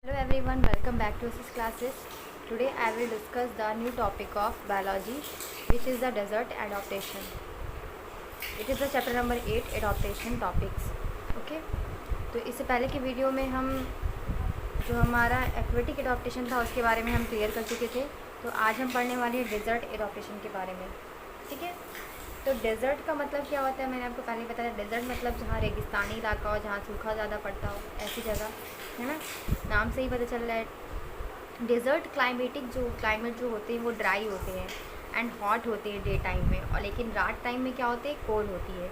Hello everyone, welcome back to ASIS classes. Today I will discuss the new topic of biology, which is the desert adaptation. It is the chapter number 8 adaptation topics. Okay, तो इससे पहले की video में हम जो हमारा aquatic adaptation था उसके बारे में हम क्लियर कर चुके थे। तो आज हम पढ़ने वाले हैं डेजर्ट एडाप्टेशन के बारे में। ठीक है, तो डेजर्ट का मतलब क्या होता है, मैंने आपको पहले बताया। डेजर्ट मतलब जहाँ रेगिस्तानी इलाका हो, जहाँ सूखा ज़्यादा पड़ता हो, ऐसी जगह है ना। नाम से ही पता चल रहा है। डेजर्ट क्लाइमेट जो होते हैं वो ड्राई होते हैं एंड हॉट होते हैं डे टाइम में, और लेकिन रात टाइम में क्या होते हैं, कोल्ड होती है।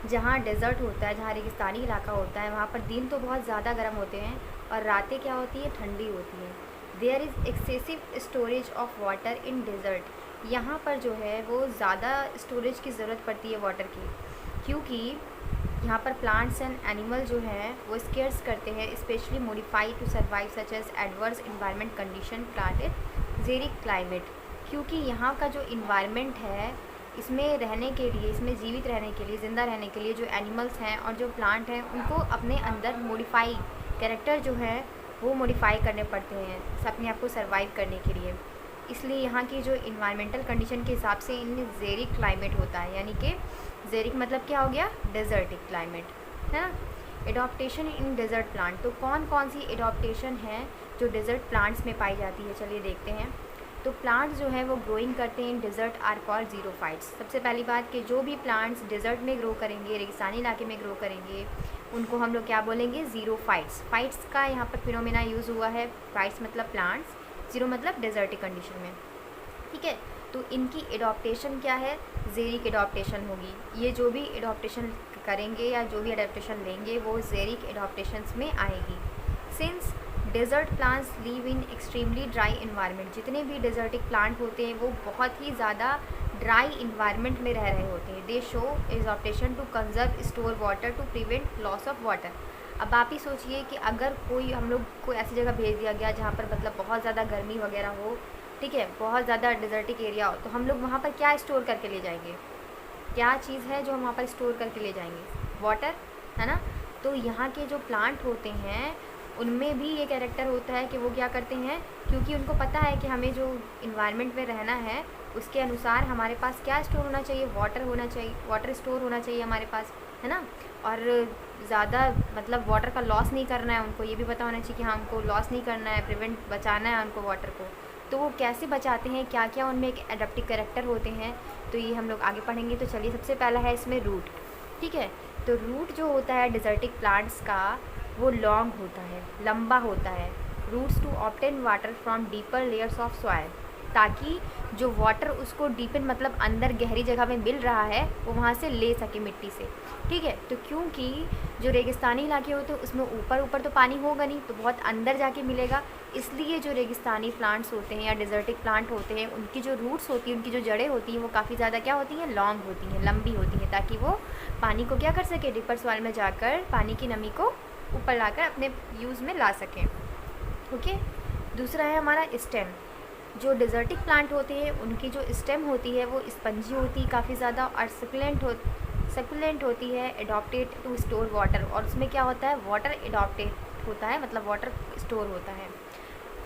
जहाँ डेजर्ट होता है, जहाँ रेगिस्तानी इलाका होता है, वहाँ पर दिन तो बहुत ज़्यादा गर्म होते हैं और रातें क्या होती है, ठंडी होती हैं। There is excessive storage of water in desert. यहाँ पर जो है वो ज़्यादा स्टोरेज की ज़रूरत पड़ती है वाटर की, क्योंकि यहाँ पर प्लांट्स एंड एनिमल जो हैं वो स्केर्स करते हैं, specially modified to survive such as adverse environment condition planted xeric climate. क्योंकि यहाँ का जो इन्वायरमेंट है, इसमें रहने के लिए, इसमें जीवित रहने के लिए, ज़िंदा रहने के लिए जो एनिमल्स हैं और जो प्लांट हैं, उनको अपने अंदर मॉडिफाई कैरेक्टर जो है वो मॉडिफाई करने पड़ते हैं अपने आप को सर्वाइव करने के लिए। इसलिए यहाँ की जो इन्वायरमेंटल कंडीशन के हिसाब से इनमें जेरिक क्लाइमेट होता है, यानी कि जेरिक मतलब क्या हो गया, डेजर्टिक क्लाइमेट, है ना। एडॉप्टेशन इन डेजर्ट प्लांट, तो कौन कौन सी एडॉप्टेशन है जो डेजर्ट प्लांट्स में पाई जाती है, चलिए देखते हैं। तो प्लांट्स जो है वो ग्रोइंग करते हैं in desert are called xerophytes. सबसे पहली बात कि जो भी प्लांट्स डेजर्ट में ग्रो करेंगे, रेगिस्तानी इलाके में ग्रो करेंगे, उनको हम लोग क्या बोलेंगे, जीरोफाइट्स। फाइट्स का यहाँ पर फिनोमेना यूज़ हुआ है। फाइट्स मतलब प्लांट्स, जीरो मतलब डेजर्टिक कंडीशन में। ठीक है, तो इनकी एडॉप्टेशन क्या है, जेरिक एडॉप्टेशन होगी। ये जो भी एडॉप्टेशन करेंगे या जो भी एडॉप्टेशन लेंगे वो जेरिक एडॉप्टेशंस में आएगी। Since desert plants live in extremely dry environment, जितने भी डेजर्टिक प्लांट होते हैं वो बहुत ही ज़्यादा ड्राई इन्वायरमेंट में रह रहे होते हैं। They show adaptation to conserve store water to prevent loss of water. अब आप ही सोचिए कि अगर कोई हम लोग को ऐसी जगह भेज दिया गया जहाँ पर मतलब बहुत ज़्यादा गर्मी वगैरह हो, ठीक है, बहुत ज़्यादा डेजर्टिक एरिया हो, तो हम लोग वहाँ पर क्या स्टोर करके ले जाएंगे, क्या चीज़ है जो हम वहाँ पर स्टोर करके ले जाएंगे, वाटर, है ना। तो यहाँ के जो प्लांट होते हैं उनमें भी ये कैरेक्टर होता है कि वो क्या करते हैं, क्योंकि उनको पता है कि हमें जो इन्वायरमेंट में रहना है उसके अनुसार हमारे पास क्या स्टोर होना चाहिए, वाटर होना चाहिए, वाटर स्टोर होना चाहिए हमारे पास, है ना। और ज़्यादा मतलब वाटर का लॉस नहीं करना है उनको, ये भी पता होना चाहिए कि हाँ हमको लॉस नहीं करना है, प्रिवेंट बचाना है उनको वाटर को। तो वो कैसे बचाते हैं, क्या क्या उनमें एक एडाप्टिव कैरेक्टर होते हैं, तो ये हम लोग आगे पढ़ेंगे। तो चलिए, सबसे पहला है इसमें रूट। ठीक है, तो रूट जो होता है डेजर्टिक प्लांट्स का वो लॉन्ग होता है, लंबा होता है। Roots to obtain water from deeper layers of soil, ताकि जो वाटर उसको डीपन मतलब अंदर गहरी जगह में मिल रहा है वो वहाँ से ले सके मिट्टी से। ठीक है, तो क्योंकि जो रेगिस्तानी इलाके होते हैं उसमें ऊपर ऊपर तो पानी होगा नहीं, तो बहुत अंदर जाके मिलेगा। इसलिए जो रेगिस्तानी प्लांट्स होते हैं या डेजर्टिक प्लांट होते हैं, उनकी जो रूट्स होती हैं, उनकी जो जड़ें होती हैं, वो काफ़ी ज़्यादा क्या होती हैं, लॉन्ग होती हैं, लंबी होती हैं, ताकि वो पानी को क्या कर सके, डीपर सॉइल में जाकर पानी की नमी को ऊपर लाकर अपने यूज़ में ला सकें। ओके, दूसरा है हमारा स्टेम। जो डेजर्टिक प्लांट होते हैं उनकी जो स्टेम होती है वो स्पंजी होती है काफ़ी ज़्यादा, और सकुलेंट होती है, एडॉप्टेड टू स्टोर वाटर, और उसमें क्या होता है, वाटर एडॉप्टेड होता है, मतलब वाटर स्टोर होता है।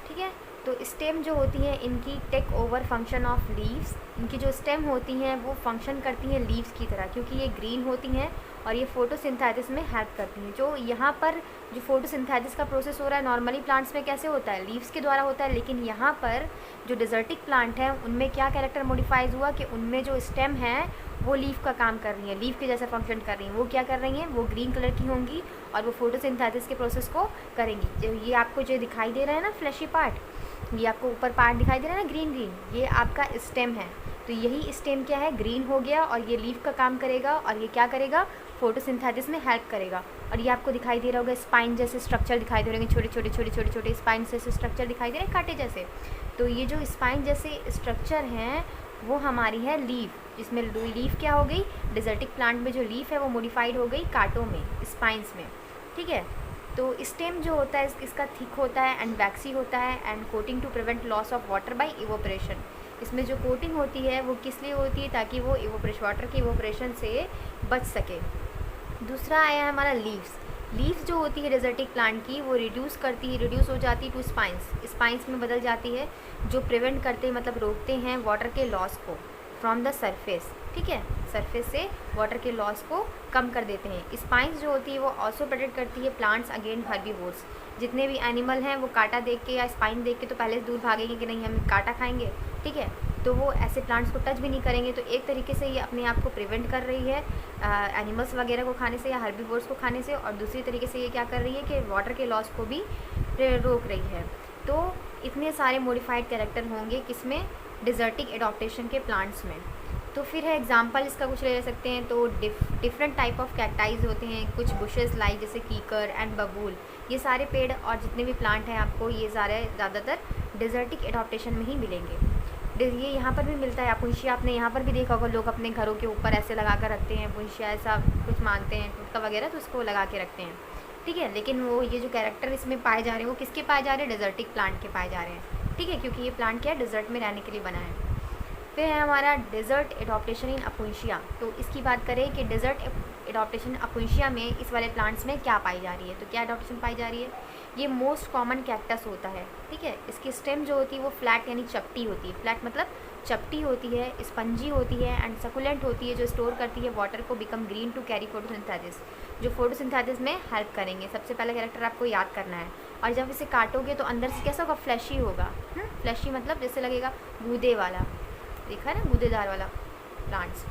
ठीक है, तो स्टेम जो होती है इनकी take over function of leaves. इनकी जो स्टेम होती हैं वो फंक्शन करती हैं लीव्स की तरह, क्योंकि ये ग्रीन होती हैं और ये फोटोसिंथेसिस में हेल्प करती हैं। जो यहाँ पर जो फोटोसिंथेसिस का प्रोसेस हो रहा है नॉर्मली प्लांट्स में कैसे होता है, लीव्स के द्वारा होता है, लेकिन यहाँ पर जो डेजर्टिक प्लांट हैं उनमें क्या कैरेक्टर मॉडिफाइज हुआ कि उनमें जो स्टेम है वो लीफ का काम कर रही हैं, लीफ के जैसा फंक्शन कर रही हैं। वो क्या कर रही हैं, वो ग्रीन कलर की होंगी और वो फोटोसिंथेसिस के प्रोसेस को करेंगी। जो ये आपको जो दिखाई दे रहा है ना फ्लैशी पार्ट, ये आपको ऊपर पार्ट दिखाई दे रहा है ना ग्रीन ग्रीन, ये आपका स्टेम है। तो यही स्टेम क्या है, ग्रीन हो गया, और ये लीफ का काम करेगा, और ये क्या करेगा, फोटोसिंथेसिस में हेल्प करेगा। और ये आपको दिखाई दे रहा होगा स्पाइन जैसे स्ट्रक्चर दिखाई दे रहे होंगे, छोटे छोटे छोटे छोटे छोटे स्पाइन जैसे स्ट्रक्चर दिखाई दे रहे हैं, कांटे जैसे। तो ये जो स्पाइन जैसे स्ट्रक्चर हैं वो हमारी है लीफ, जिसमें लीफ क्या हो गई, डेजर्टिक प्लांट में जो लीफ है वो मॉडिफाइड हो गई कांटों में, स्पाइंस में। ठीक है, तो स्टेम जो होता है इसका थिक होता है एंड वैक्सी होता है, and coating to prevent loss of water by evaporation. इसमें जो कोटिंग होती है वो किस लिए होती है, ताकि वो वाटर के इवोपरेशन से बच सके। दूसरा आया है हमारा लीव्स। लीव्स जो होती है डेजर्टिक प्लांट की वो रिड्यूस हो जाती है टू स्पाइंस में बदल जाती है, जो प्रिवेंट करते मतलब रोकते हैं वाटर के लॉस को फ्रॉम द सरफेस। ठीक है, सरफेस से वाटर के लॉस को कम कर देते हैं। स्पाइंस जो होती है वो ऑल्सो प्रोटेक्ट करती है प्लांट्स अगेंस्ट हर्बीवोर्स। जितने भी एनिमल हैं वो कांटा देख के या स्पाइन देख के तो पहले से दूर भागेंगे कि नहीं हम कांटा खाएंगे। ठीक है, तो वो ऐसे प्लांट्स को टच भी नहीं करेंगे। तो एक तरीके से ये अपने आप को प्रिवेंट कर रही है एनिमल्स वगैरह को खाने से या हर्बीवोर्स को खाने से, और दूसरी तरीके से ये क्या कर रही है कि वाटर के लॉस को भी रोक रही है। तो इतने सारे मॉडिफाइड कैरेक्टर होंगे किसमें, डेजर्टिक एडॉप्टेशन के प्लांट्स में। तो फिर है एग्जांपल इसका कुछ ले सकते हैं। तो डिफरेंट टाइप ऑफ कैक्टाइज होते हैं, कुछ बुशेस लाइक जैसे कीकर एंड बबूल, ये सारे पेड़ और जितने भी प्लांट हैं आपको ये सारे ज़्यादातर डेजर्टिक एडॉप्टेशन में ही मिलेंगे। ये यहाँ पर भी मिलता है। पुंशिया आपने यहाँ पर भी देखा होगा, लोग अपने घरों के ऊपर ऐसे लगा कर रखते हैं, पुंशिया ऐसा कुछ मांगते हैं टुटका वगैरह तो उसको लगा के रखते हैं। ठीक है, लेकिन वो ये जो कैरेक्टर इसमें पाए जा रहे हैं वो किसके पाए जा रहे हैं, डेजर्टिक प्लांट के पाए जा रहे हैं। ठीक है, क्योंकि ये प्लांट क्या है, डेजर्ट में रहने के लिए बना है। फिर है हमारा डेजर्ट एडॉप्टेशन इन अपुंशिया। तो इसकी बात करें कि डेजर्ट एडॉप्टेशन अपुंशिया में इस वाले प्लांट्स में क्या पाई जा रही है, तो क्या एडॉप्टेशन पाई जा रही है, ये मोस्ट कॉमन कैक्टस होता है। ठीक है, इसकी स्टेम जो होती है वो फ्लैट यानी चपटी होती है, फ्लैट मतलब चपटी होती है, स्पंजी होती है एंड सकुलेंट होती है, जो स्टोर करती है वाटर को become green to carry photosynthesis, जो फोटोसिंथेसिस में हेल्प करेंगे। सबसे पहला कैरेक्टर आपको याद करना है। और जब इसे काटोगे तो अंदर से कैसा होगा, फ्लैशी होगा। फ्लैशी मतलब जैसे लगेगा गूदे वाला, देखा है ना, गूदेदार वाला प्लांट्स।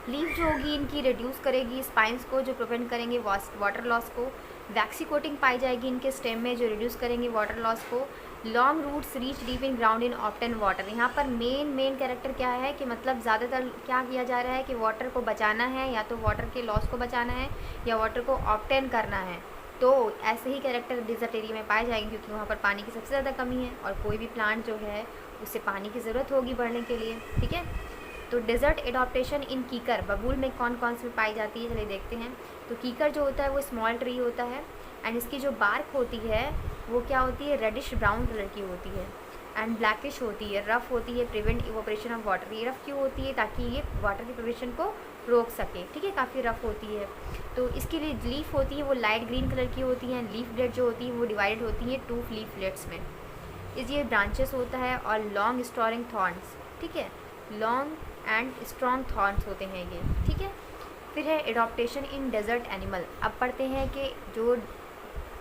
लीफ जो होगी इनकी रिड्यूस करेगी स्पाइंस को, जो प्रिवेंट करेंगे वाटर लॉस को। वैक्सी कोटिंग पाई जाएगी इनके स्टेम में, जो रिड्यूस करेंगे वाटर लॉस को। Long roots reach deep in ground in obtain water. यहाँ पर मेन कैरेक्टर क्या है कि मतलब ज़्यादातर क्या किया जा रहा है कि वाटर को बचाना है, या तो वाटर के लॉस को बचाना है या वाटर को ऑप्टेन करना है। तो ऐसे ही कैरेक्टर डिजर्ट एरिया में पाए जाएंगे, क्योंकि वहाँ पर पानी की सबसे ज़्यादा कमी है और कोई भी प्लांट जो है उससे पानी की ज़रूरत होगी बढ़ने के लिए। ठीक है, तो डेजर्ट एडॉप्टेशन इन कीकर, बबूल में कौन कौन सी पाई जाती है चलिए देखते हैं। तो कीकर जो होता है वो स्मॉल ट्री होता है एंड इसकी जो बार्क होती है वो क्या होती है, रेडिश ब्राउन कलर की होती है एंड ब्लैकिश होती है, रफ़ होती है, प्रिवेंट इवोपरेशन ऑफ वाटर। ये रफ़ क्यों होती है, ताकि ये वाटर की प्रिवेशन को रोक सके। ठीक है, काफ़ी रफ़ होती है। तो इसकी लीफ होती है वो लाइट ग्रीन कलर की होती हैं। लीफ ब्लेड जो होती है वो डिवाइडेड होती है 2 लीफ ब्लेड्स में। ये ब्रांचेस होता है और लॉन्ग स्टोरिंग थॉर्न्स। ठीक है, लॉन्ग एंड स्ट्रॉन्ग थॉर्न्स होते हैं ये। ठीक है, फिर है एडॉप्टेशन इन डेजर्ट एनिमल। अब पढ़ते हैं कि जो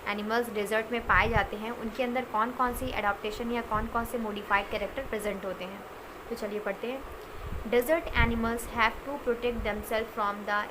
एनिमल्स डेजर्ट में पाए जाते हैं उनके अंदर कौन कौन सी एडॉप्टेशन या कौन कौन से मॉडिफाइड कैरेक्टर प्रेजेंट होते हैं। तो चलिए पढ़ते हैं। Desert animals have to protect themselves from the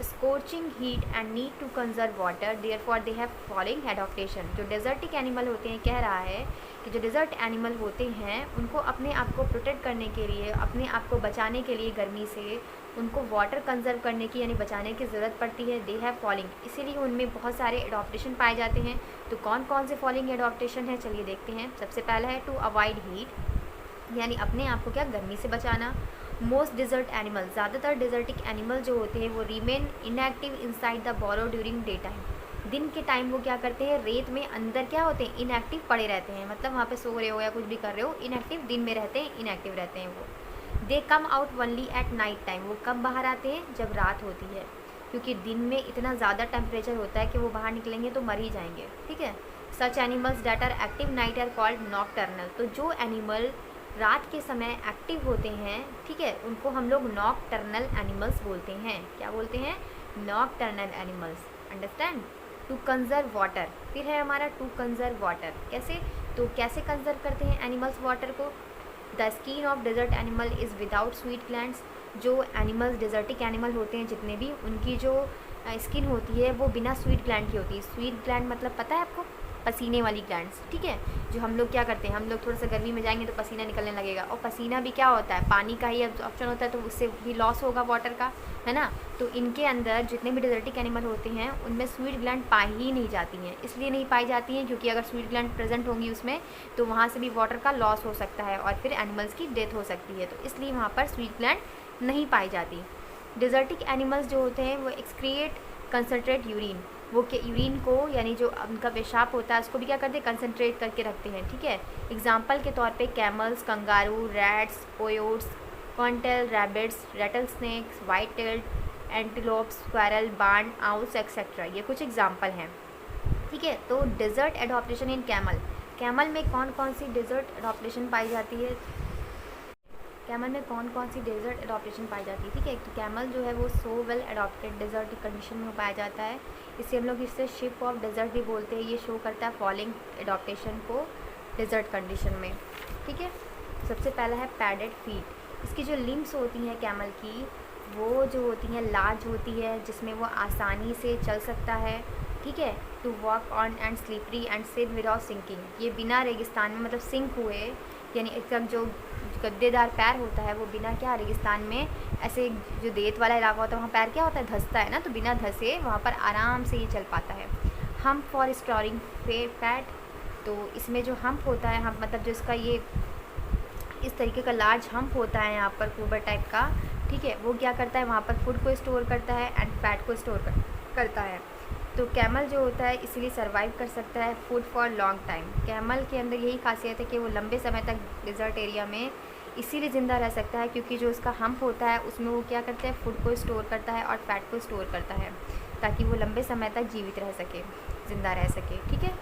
scorching heat and need to conserve water, therefore they have following adaptation. जो डेजर्टिक एनिमल होते हैं, कह रहा है कि जो डेजर्ट एनिमल होते हैं उनको अपने आप को प्रोटेक्ट करने के लिए, अपने आप को बचाने के लिए गर्मी से, उनको वाटर कंजर्व करने की यानी बचाने की ज़रूरत पड़ती है। दे हैव फॉलोइंग, इसीलिए उनमें बहुत सारे एडॉप्टेशन पाए जाते हैं। तो कौन कौन से फॉलोइंग एडॉप्टेशन है चलिए देखते हैं। सबसे पहला है टू अवॉइड हीट, यानी अपने आप को क्या, गर्मी से बचाना। मोस्ट डिजर्ट एनिमल, ज़्यादातर डिजर्टिक एनिमल जो होते हैं वो remain inactive inside the burrow during day time. दिन के टाइम वो क्या करते हैं, रेत में अंदर क्या होते हैं, इनएक्टिव पड़े रहते हैं। मतलब वहाँ पे सो रहे हो या कुछ भी कर रहे हो, इनएक्टिव दिन में रहते हैं, इनएक्टिव रहते हैं वो। They come out only at night time, वो कब बाहर आते हैं, जब रात होती है, क्योंकि दिन में इतना ज़्यादा टेम्परेचर होता है कि वो बाहर निकलेंगे तो मर ही जाएंगे। ठीक है, such animals that are active night are called nocturnal. तो जो एनिमल रात के समय एक्टिव होते हैं, ठीक है, उनको हम लोग नॉकटर्नल एनिमल्स बोलते हैं। क्या बोलते हैं, nocturnal animals. Understand. To conserve water, फिर है हमारा टू कंजर्व वाटर। कैसे, तो कैसे कंजर्व करते हैं एनिमल्स वाटर को। The skin of desert animal is without sweat glands. जो एनिमल्स डेजर्टिक एनिमल होते हैं जितने भी, उनकी जो स्किन होती है वो बिना स्वीट ग्लैंड की होती है। स्वीट ग्लैंड मतलब पता है आपको, पसीने वाली ग्लैंड्स। ठीक है, जो हम लोग क्या करते हैं, हम लोग थोड़ा सा गर्मी में जाएंगे तो पसीना निकलने लगेगा, और पसीना भी क्या होता है, पानी का ही ऑप्शन होता है, तो उससे भी लॉस होगा वाटर का, है ना। तो इनके अंदर जितने भी डेजर्टिक एनिमल होते हैं उनमें स्वीट ग्लैंड पाई ही नहीं जाती हैं। इसलिए नहीं पाई जाती हैं क्योंकि अगर स्वीट ग्लैंड प्रेजेंट होंगी उसमें तो वहाँ से भी वाटर का लॉस हो सकता है और फिर एनिमल्स की डेथ हो सकती है। तो इसलिए वहाँ पर स्वीट ग्लैंड नहीं पाई जाती। डेजर्टिक एनिमल्स जो होते हैं वो एक्सक्रिएट कंसनट्रेट यूरिन, वो के यूरिन को यानी जो उनका पेशाब होता है उसको भी क्या करते हैं, कंसनट्रेट करके रखते हैं। ठीक है, एग्जाम्पल के तौर पे camels, kangaroo, rats, coyotes, cottontail, rabbits, rattlesnakes, white tailed antelope, squirrel, barn owls etcetera. ये कुछ एग्जाम्पल हैं, ठीक है। तो डेजर्ट एडॉप्टेशन इन कैमल, कैमल में कौन कौन सी डेजर्ट एडॉप्टेशन पाई जाती है, कैमल में कौन कौन सी डेजर्ट एडॉप्टेशन पाई जाती है, ठीक है। तो कैमल जो है वो so well adapted desert condition में पाया जाता है, इससे हम लोग इसे शिप ऑफ डेजर्ट भी बोलते हैं। ये शो करता है फॉलोइंग एडॉप्टेशन को डेजर्ट कंडीशन में, ठीक है। सबसे पहला है पैडेड फीट। इसकी जो लिम्स होती हैं कैमल की, वो जो होती हैं लार्ज होती है, जिसमें वो आसानी से चल सकता है, ठीक है। To walk on and slippery and sit without sinking, ये बिना रेगिस्तान में मतलब सिंक हुए, यानी एकदम जो गद्देदार पैर होता है वो बिना क्या रेगिस्तान में ऐसे जो रेत वाला इलाका होता है वहाँ पैर क्या होता है धंसता है ना, तो बिना धंसे वहाँ पर आराम से ये चल पाता है। हम्प फॉर स्टोरिंग फैट, तो इसमें जो हम्प होता है, हम्प मतलब जो इसका ये इस तरीके का लार्ज हम्प होता है यहाँ पर कुबर टाइप का, ठीक है, वो क्या करता है वहाँ पर फूड को स्टोर करता है एंड फैट को स्टोर करता है। तो कैमल जो होता है इसीलिए सर्वाइव कर सकता है food for long time. Camel के अंदर यही खासियत है कि वो लंबे समय तक डिज़र्ट एरिया में इसीलिए ज़िंदा रह सकता है क्योंकि जो उसका हम्प होता है उसमें वो क्या करता है फूड को स्टोर करता है और फैट को स्टोर करता है, ताकि वो लंबे समय तक जीवित रह सके, ज़िंदा रह सके, ठीक है।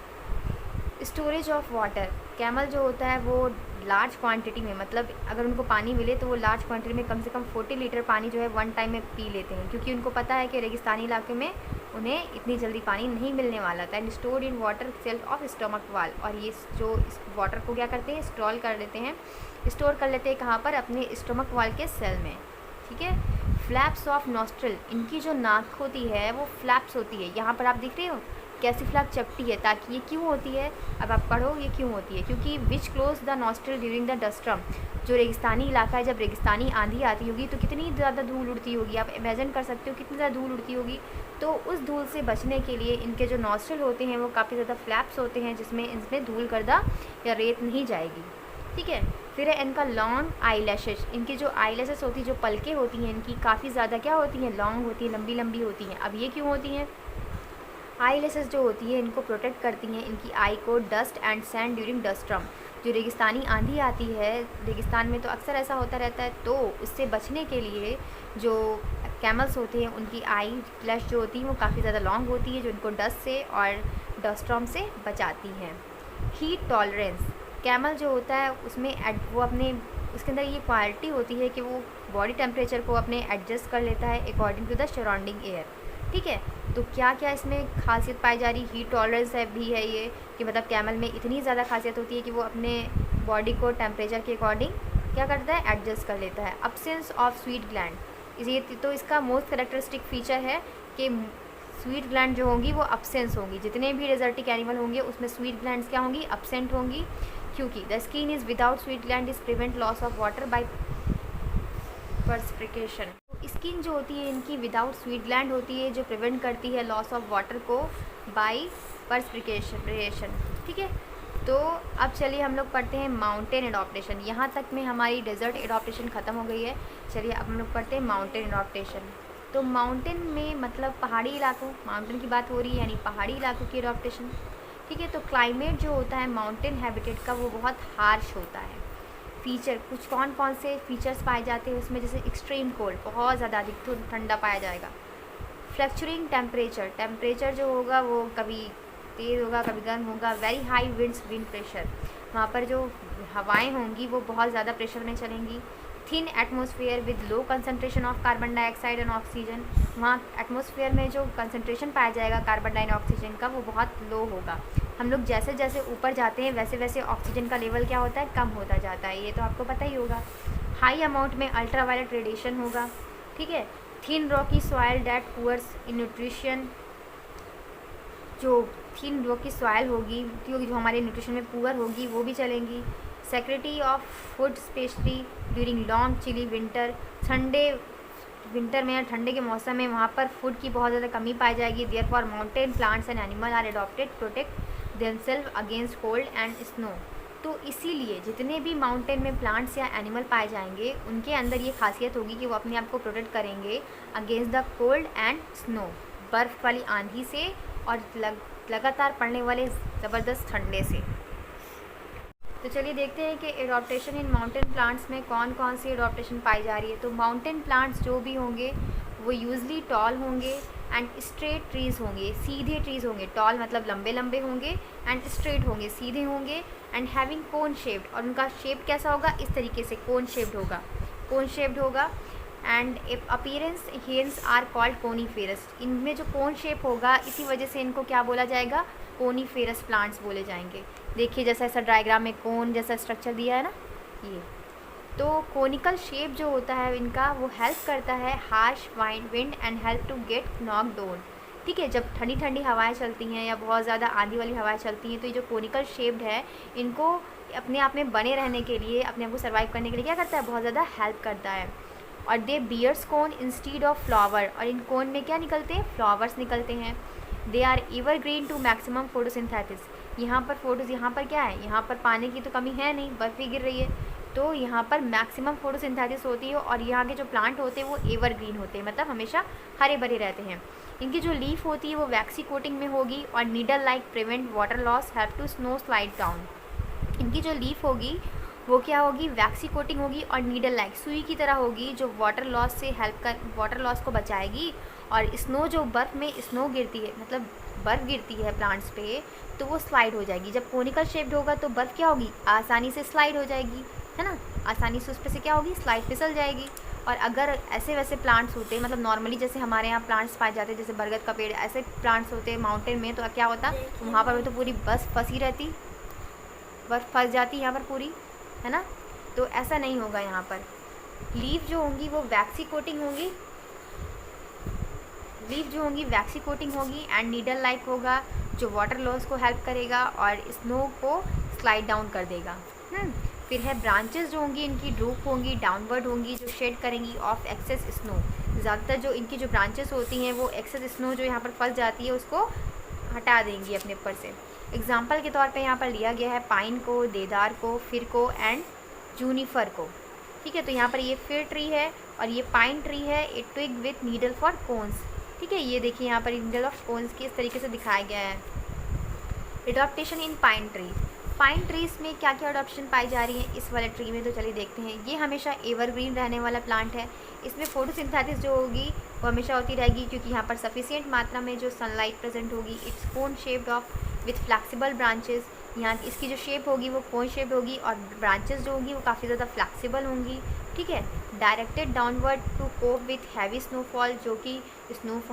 स्टोरेज ऑफ वाटर, कैमल जो होता है वो लार्ज क्वांटिटी में, मतलब अगर उनको पानी मिले तो वो लार्ज क्वांटिटी में कम से कम 40 लीटर पानी जो है वन टाइम में पी लेते हैं, क्योंकि उनको पता है कि रेगिस्तानी इलाके में उन्हें इतनी जल्दी पानी नहीं मिलने वाला था। And stored in water self of stomach वाल, और ये जो इस वाटर को क्या करते हैं स्टोर कर लेते हैं, स्टोर कर लेते हैं कहाँ पर, अपने स्टमक वाल के सेल में, ठीक है। फ्लैप्स ऑफ नॉस्ट्रल, इनकी जो नाक होती है वो फ्लैप्स होती है, यहाँ पर आप दिख रहे हो कैसी फ्लैप चपटी है, ताकि ये क्यों होती है, अब आप पढ़ो ये क्यों होती है, क्योंकि which close the nostril during the dust storm, जो रेगिस्तानी इलाका है जब रेगिस्तानी आंधी आती होगी तो कितनी ज़्यादा धूल उड़ती होगी, आप इमेजिन कर सकते हो कितनी ज़्यादा धूल उड़ती होगी। तो उस धूल से बचने के लिए इनके जो नॉस्ट्रल होते हैं वो काफ़ी ज़्यादा फ्लैप्स होते हैं, जिसमें इनमें धूल गर्दा या रेत नहीं जाएगी, ठीक है। फिर है इनका लॉन्ग आई लैशेस, इनकी जो आई लैशेस होती है, जो पलकें होती हैं इनकी काफ़ी ज़्यादा क्या होती हैं लॉन्ग होती हैं, लंबी लंबी होती हैं। अब ये क्यों होती हैं, आई लेसेस जो होती है इनको प्रोटेक्ट करती हैं इनकी आई को डस्ट एंड सैंड ड्यूरिंग डस्ट्रम, जो रेगिस्तानी आंधी आती है रेगिस्तान में तो अक्सर ऐसा होता रहता है, तो उससे बचने के लिए जो कैमल्स होते हैं उनकी आई लैश जो होती है वो काफ़ी ज़्यादा लॉन्ग होती है, जो इनको डस्ट से और डस्ट्रॉम से बचाती हैं। हीट टॉलरेंस, कैमल जो होता है उसमें वो अपने उसके अंदर ये क्वालिटी होती है कि वो बॉडी टेम्परेचर को अपने एडजस्ट कर लेता है according to the surrounding air, ठीक है। तो क्या क्या इसमें खासियत पाई जा रही, हीट टॉलरेंस है भी है ये कि मतलब कैमल में इतनी ज़्यादा खासियत होती है कि वो अपने बॉडी को टेम्परेचर के अकॉर्डिंग क्या करता है एडजस्ट कर लेता है। अब्सेंस ऑफ स्वीट ग्लैंड, इसी तो इसका मोस्ट करेक्टरिस्टिक फीचर है कि स्वीट ग्लैंड जो होंगी वो अब्सेंस होंगी, जितने भी डेजर्टिक एनिमल होंगे उसमें स्वीट ग्लैंड्स क्या होंगी अब्सेंट होंगी, क्योंकि the skin is without sweet gland is prevent loss of water bye perspiration. Skin जो होती है इनकी विदाउट स्वीट ग्लैंड होती है, जो प्रिवेंट करती है लॉस ऑफ वाटर को बाय पर्सपिरेशन, ठीक है। तो अब चलिए हम लोग पढ़ते हैं माउंटेन एडॉप्टेशन। यहाँ तक में हमारी डेजर्ट एडॉप्टेशन ख़त्म हो गई है, चलिए अब हम लोग पढ़ते हैं माउंटेन एडॉप्टेशन। तो माउंटेन में मतलब पहाड़ी इलाकों, माउंटेन की बात हो रही है यानी पहाड़ी इलाकों की एडॉप्टेशन, ठीक है। तो क्लाइमेट जो होता है माउंटेन हैबिटेट का वो बहुत हार्श होता है। फीचर कुछ कौन कौन से फीचर्स पाए जाते हैं उसमें, जैसे एक्सट्रीम कोल्ड, बहुत ज़्यादा अधिक ठंडा पाया जाएगा। फ्लक्चुएटिंग टेम्परेचर, टेम्परेचर जो होगा वो कभी तेज़ होगा कभी गर्म होगा। Very high winds, wind pressure, वहाँ पर जो हवाएं होंगी वो बहुत ज़्यादा प्रेशर में चलेंगी। Thin atmosphere with low concentration of carbon dioxide and oxygen, वहाँ एटमॉस्फेयर में जो कंसनट्रेशन पाया जाएगा कार्बन डाइऑक्साइड ऑक्सीजन का वो बहुत लो होगा। हम लोग जैसे जैसे ऊपर जाते हैं वैसे वैसे ऑक्सीजन का लेवल क्या होता है कम होता जाता है, ये तो आपको पता ही होगा। हाई अमाउंट में अल्ट्रावायलेट रेडिएशन होगा, ठीक है। Thin rocky soil that pours in nutrition, जो थिन रॉकी सॉइल होगी जो हमारे न्यूट्रिशन में पुअर होगी वो भी चलेंगी। सेक्रेटी of food specially during long chilly winter, ठंडे विंटर में या ठंडे के मौसम में वहाँ पर फूड की बहुत ज़्यादा कमी पाई जाएगी। Therefore mountain plants and animal are adapted protect themselves against cold and snow, तो इसीलिए जितने भी माउंटेन में प्लांट्स या एनिमल पाए जाएंगे उनके अंदर ये खासियत होगी कि वो अपने आप को प्रोटेक्ट करेंगे against the cold and snow, बर्फ़ वाली आंधी से और लगातार पड़ने वाले ज़बरदस्त ठंडे से। तो चलिए देखते हैं कि एडॉप्टेशन इन माउंटेन प्लांट्स में कौन कौन सी एडॉप्टेशन पाई जा रही है। तो माउंटेन प्लांट्स जो भी होंगे वो यूजली टॉल होंगे एंड स्ट्रेट ट्रीज़ होंगे, सीधे ट्रीज़ होंगे। टॉल मतलब लंबे लंबे होंगे, एंड स्ट्रेट होंगे, सीधे होंगे, एंड हैविंग कोन शेप्ड, और उनका शेप कैसा होगा, इस तरीके से कोन शेप्ड होगा, कोन शेप्ड होगा। And appearance hence are called coniferous, इनमें जो कोन शेप होगा इसी वजह से इनको क्या बोला जाएगा, कोनीफेरस प्लांट्स बोले जाएंगे। देखिए जैसा ऐसा डायग्राम में कोन जैसा स्ट्रक्चर दिया है ना, ये तो कोनिकल शेप जो होता है इनका वो हेल्प करता है harsh wind and help to get knock down. ठीक है, जब ठंडी ठंडी हवाएं चलती हैं या बहुत ज़्यादा आंधी वाली हवाएं चलती हैं तो ये जो कोनिकल शेप्ड है इनको अपने आप में बने रहने के लिए, अपने आप को सर्वाइव करने के लिए क्या करता है, बहुत ज़्यादा हेल्प करता है। और they bears cone instead of flower, और इन कोन में क्या निकलते हैं, फ्लावर्स निकलते हैं। They are evergreen to maximum photosynthesis, यहाँ पर फोटोज, यहाँ पर क्या है, यहाँ पर पानी की तो कमी है नहीं, बर्फ़ ही गिर रही है, तो यहाँ पर मैक्सिमम फोटोसिंथेसिस होती है। और यहाँ के जो प्लांट होते हैं वो एवरग्रीन होते हैं, मतलब हमेशा हरे भरे रहते हैं। इनकी जो लीफ होती है वो वैक्सी कोटिंग में होगी, और needle like prevent water loss, help to snow slide down. इनकी जो लीफ होगी वो क्या होगी, वैक्सी कोटिंग होगी, और नीडल लाइक सुई की तरह होगी, जो वाटर लॉस से हेल्प कर, वाटर लॉस को बचाएगी। और स्नो, जो बर्फ़ में स्नो गिरती है, मतलब बर्फ़ गिरती है प्लांट्स पे, तो वो स्लाइड हो जाएगी। जब कोनिकल शेप्ड होगा तो बर्फ़ क्या होगी, आसानी से स्लाइड हो जाएगी, है ना, आसानी से उस पर से क्या होगी, स्लाइड फिसल जाएगी। और अगर ऐसे वैसे प्लांट्स होते, मतलब नॉर्मली जैसे हमारे यहाँ प्लांट्स पाए जाते हैं, जैसे बरगद का पेड़, ऐसे प्लांट्स होते हैं माउंटेन में, तो क्या होता, वहाँ पर तो पूरी बस फंसी रहती, बर्फ़ फंस जाती यहाँ पर पूरी, है ना। तो ऐसा नहीं होगा यहाँ पर। लीफ जो होंगी वो वैक्सी कोटिंग होंगी, लीफ जो होंगी वैक्सी कोटिंग होगी, एंड नीडल लाइक होगा, जो वाटर लॉस को हेल्प करेगा और स्नो को स्लाइड डाउन कर देगा। फिर है ब्रांचेस जो होंगी इनकी ड्रूप होंगी, डाउनवर्ड होंगी, जो शेड करेंगी ऑफ एक्सेस स्नो। ज़्यादातर जो इनकी जो ब्रांचेस होती हैं वो एक्सेस स्नो जो यहाँ पर फंस जाती है उसको हटा देंगी अपने ऊपर से। एग्जाम्पल के तौर पे यहाँ पर लिया गया है पाइन को, देदार को, फिर को एंड जूनिफर को। ठीक है, तो यहाँ पर ये फिर ट्री है और ये पाइन ट्री है, a twig with needle for cones. ठीक है, ये देखिए यहाँ पर नीडल ऑफ कोन्स की इस तरीके से दिखाया गया है। एडॉप्टेशन इन पाइन ट्री, पाइन ट्रीज़ में क्या क्या अडॉप्शन पाई जा रही है इस वाले ट्री में, तो चलिए देखते हैं। ये हमेशा एवरग्रीन रहने वाला प्लांट है, इसमें फोटोसिंथेसिस जो होगी वो हमेशा होती रहेगी, क्योंकि यहाँ पर सफिशिएंट मात्रा में जो सनलाइट प्रेजेंट होगी। It's cone shaped of with flexible branches, यहाँ इसकी जो शेप होगी वो कोन शेप्ड होगी, और ब्रांचेस जो होंगी वो काफ़ी ज़्यादा फ्लैक्सिबल होंगी। ठीक है, directed downward to cope with heavy snowfall, जो कि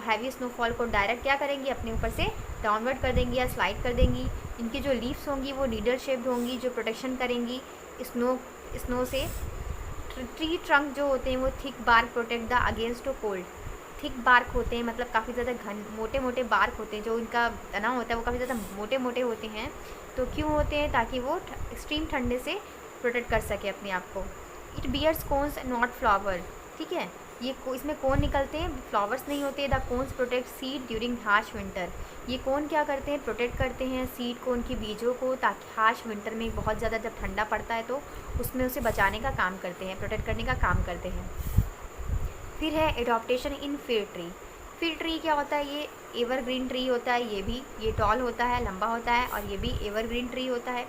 हैवी स्नोफॉल को डायरेक्ट क्या करेंगी, अपने ऊपर से डाउनवर्ड कर देंगी या स्लाइड कर देंगी। इनकी जो लीव्स होंगी वो नीडल शेप्ड होंगी, जो प्रोटेक्शन करेंगी स्नो से। ट्री ट्रंक जो होते हैं वो thick bark protect the against to cold, thick bark होते हैं, मतलब काफ़ी ज़्यादा घन मोटे मोटे बार्क होते हैं, जो इनका तना होता है वो काफ़ी ज़्यादा मोटे मोटे होते हैं। तो क्यों होते हैं, ताकि वो एक्सट्रीम ठंडे से प्रोटेक्ट कर सके अपने आप को। It bears cones not flower, ठीक है, ये इसमें कोन निकलते हैं, फ्लावर्स नहीं होते। The cons protect seed during harsh winter, ये कोन क्या करते हैं, प्रोटेक्ट करते हैं सीड को, उनकी बीजों को, ताकि हार्श विंटर में बहुत ज़्यादा जब ठंडा पड़ता है तो उसमें उसे बचाने का काम करते हैं, प्रोटेक्ट करने का काम करते हैं। फिर है एडॉप्टेशन इन फिर ट्री। फिर ट्री क्या होता है, ये एवरग्रीन ट्री होता है, ये टॉल होता है, लंबा होता है, और ये भी एवरग्रीन ट्री होता है।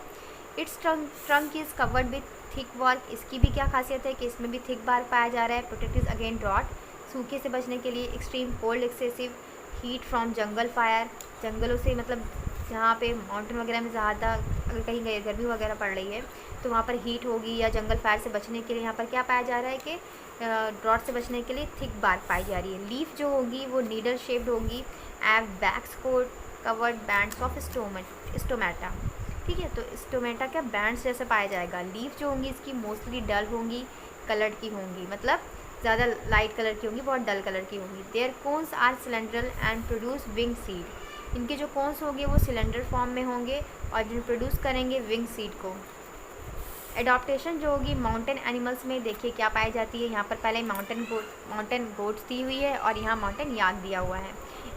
Its trunk is covered with thick bark, इसकी भी क्या खासियत है कि इसमें भी थिक बार्क पाया जा रहा है। प्रोटेक्ट अगेन ड्रॉट, सूखे से बचने के लिए। Extreme cold, excessive heat from jungle fire, जंगलों से, मतलब जहाँ पे माउंटेन वगैरह में ज़्यादा अगर कहीं गर्मी वगैरह पड़ रही है तो वहाँ पर हीट होगी, या जंगल फायर से बचने के लिए यहाँ पर क्या पाया जा रहा है कि ड्रॉट से बचने के लिए थिक बार्क पाई जा रही है। लीफ जो होगी वो नीडल शेप्ड होगी, and backs coat covered bands of stomata. ठीक है, तो स्टोमेटा क्या बैंड्स जैसे पाया जाएगा। लीफ जो होंगी इसकी मोस्टली डल होंगी, कलर्ड की होंगी, मतलब ज़्यादा लाइट कलर की होंगी, बहुत डल कलर की होंगी। Their cones are cylindrical and produce wing seed, इनके जो कोन्स होंगे वो सिलेंडर फॉर्म में होंगे और जो प्रोड्यूस करेंगे विंग सीड को। एडॉप्टेशन जो होगी माउंटेन एनिमल्स में, देखिए क्या पाई जाती है। यहाँ पर पहले माउंटेन गोट्स दी हुई है और यहाँ माउंटेन याक दिया हुआ है।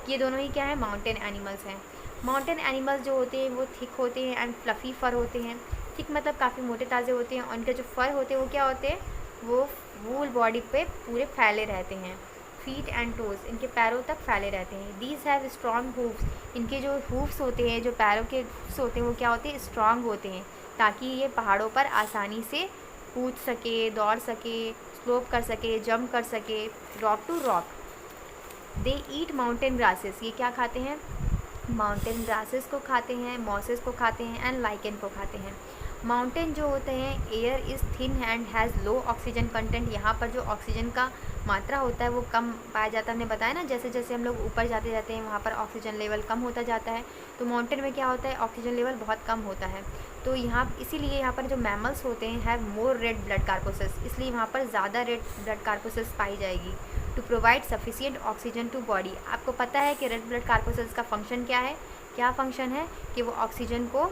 ये दोनों ही क्या है, माउंटेन एनिमल्स हैं। माउंटेन एनिमल्स जो होते हैं वो थिक होते हैं एंड फ्लफ़ी फर होते हैं। थिक मतलब काफ़ी मोटे ताज़े होते हैं, और उनके जो फर होते हैं वो क्या होते हैं, वो वूल बॉडी पे पूरे फैले रहते हैं। फीट एंड टोज, इनके पैरों तक फैले रहते हैं। दीज हैव स्ट्रॉन्ग हूव्स, इनके जो हूव्स होते हैं, जो पैरों के हूव्स होते हैं वो क्या होते हैं, स्ट्रॉन्ग होते हैं, ताकि ये पहाड़ों पर आसानी से कूद सके, दौड़ सके, स्लोप कर सके, जंप कर सके, rock to rock. They eat mountain grasses, ये क्या खाते हैं, माउंटेन ग्रासेस को खाते हैं, मॉसेस को खाते हैं एंड लाइकेन को खाते हैं। माउंटेन जो होते हैं, air is thin and has low oxygen content, यहाँ पर जो ऑक्सीजन का मात्रा होता है वो कम पाया जाता है। हमने बताया ना, जैसे जैसे हम लोग ऊपर जाते जाते हैं वहाँ पर ऑक्सीजन लेवल कम होता जाता है, तो माउंटेन में क्या होता है, ऑक्सीजन लेवल बहुत कम होता है। तो यहाँ इसीलिए यहाँ पर जो मैमल्स होते हैं have more red blood corpuscles, इसलिए वहाँ पर ज़्यादा रेड ब्लड कार्पोसेस पाई जाएगी। To provide sufficient oxygen to body, आपको पता है कि रेड ब्लड कार्पोसेस का फंक्शन क्या है, क्या फंक्शन है कि वो ऑक्सीजन को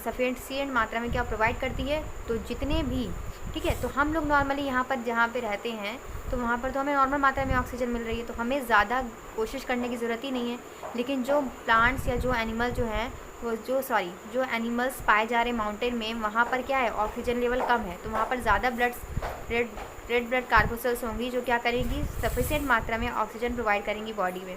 सफिशिएंट मात्रा में क्या प्रोवाइड करती है। तो जितने भी, ठीक है, तो हम लोग नॉर्मली यहाँ पर जहाँ पे रहते हैं तो वहाँ पर तो हमें नॉर्मल मात्रा में ऑक्सीजन मिल रही है, तो हमें ज़्यादा कोशिश करने की ज़रूरत ही नहीं है। लेकिन जो प्लांट्स या जो एनिमल जो हैं वो जो एनिमल्स पाए जा रहे माउंटेन में, वहाँ पर क्या है, ऑक्सीजन लेवल कम है, तो वहाँ पर ज़्यादा रेड ब्लड कार्पोसेल्स होंगी जो क्या करेंगी, सफिशिएंट मात्रा में ऑक्सीजन प्रोवाइड करेंगी बॉडी में।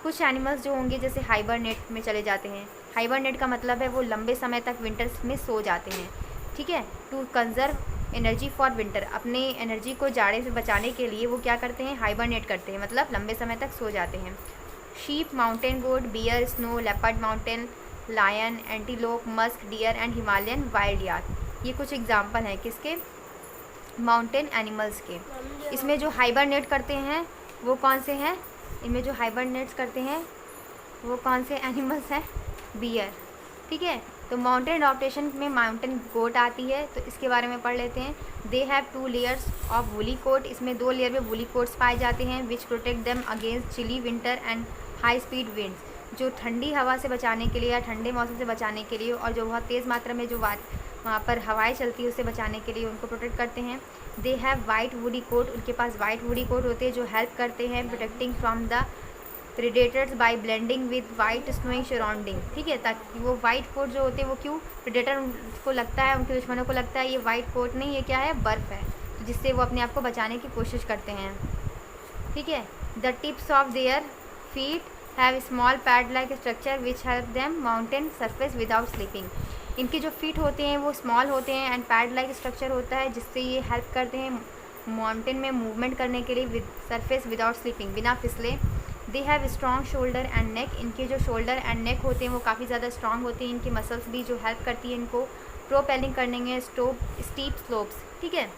कुछ एनिमल्स जो होंगे जैसे हाइबरनेट में चले जाते हैं, हाइबरनेट का मतलब है वो लंबे समय तक विंटर्स में सो जाते हैं, ठीक है, to conserve energy for winter, अपने एनर्जी को जाड़े से बचाने के लिए वो क्या करते हैं, हाइबरनेट करते हैं, मतलब लंबे समय तक सो जाते हैं। Sheep, mountain goat, bear, snow leopard, mountain lion, antelope, musk, deer and Himalayan wild yak, ये कुछ एग्जाम्पल हैं किसके, माउंटेन एनिमल्स के। इसमें जो हाइबरनेट करते हैं वो कौन से हैं, इनमें जो हाइबरनेट्स करते हैं वो कौन से एनिमल्स हैं, बियर, ठीक है। तो माउंटेन अडॉप्टेशन में माउंटेन गोट आती है, तो इसके बारे में पढ़ लेते हैं। They have 2 layers of woolly coat, इसमें 2 लेयर में वुली कोट्स पाए जाते हैं, which protect them against chilly winter and high speed winds, जो ठंडी हवा से बचाने के लिए या ठंडे मौसम से बचाने के लिए, और जो बहुत तेज़ मात्रा में जो वहाँ पर हवाएं चलती है उससे बचाने के लिए उनको प्रोटेक्ट करते हैं। They have white woody coat, उनके पास वाइट वुडी कोट होते हैं जो हेल्प करते हैं protecting from the predators by blending with white snowing surrounding, ठीक है, ताकि वो वाइट कोट जो होते हैं वो क्यों, प्रेडेटर को लगता है, उनके दुश्मनों को लगता है ये वाइट कोट नहीं, ये क्या है, बर्फ़ है, तो जिससे वो अपने आप को बचाने की कोशिश करते हैं, ठीक है। The tips of their feet have small pad like structure which help them mountain surface without slipping, इनके जो फीट होते हैं वो स्मॉल होते हैं एंड पैड लाइक स्ट्रक्चर होता है, जिससे ये हेल्प करते हैं माउंटेन में मूवमेंट करने के लिए सरफेस विदाउट स्लिपिंग, बिना फिसले। They have strong shoulder and neck, इनके जो शोल्डर एंड नेक होते हैं वो काफ़ी ज़्यादा स्ट्रॉन्ग होते हैं, इनकी मसल्स भी जो हेल्प करती है इनको प्रोपेलिंग करने में स्टीप स्लोप्स, ठीक है।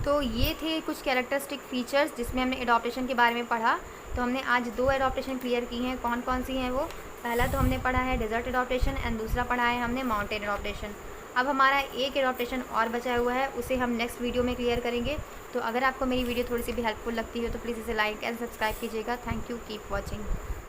तो ये थे कुछ कैरेक्टरिस्टिक फीचर्स जिसमें हमने एडॉप्टेशन के बारे में पढ़ा। तो हमने आज 2 एडॉप्टेशन क्लियर की हैं, कौन कौन सी हैं वो, पहला तो हमने पढ़ा है डेजर्ट एडॉप्टेशन एंड दूसरा पढ़ा है हमने माउंटेन एडॉप्टेशन। अब हमारा एक एडॉप्टेशन और बचा हुआ है, उसे हम नेक्स्ट वीडियो में क्लियर करेंगे। तो अगर आपको मेरी वीडियो थोड़ी सी भी हेल्पफुल लगती है तो प्लीज़ इसे लाइक एंड सब्सक्राइब कीजिएगा। Thank you, keep watching.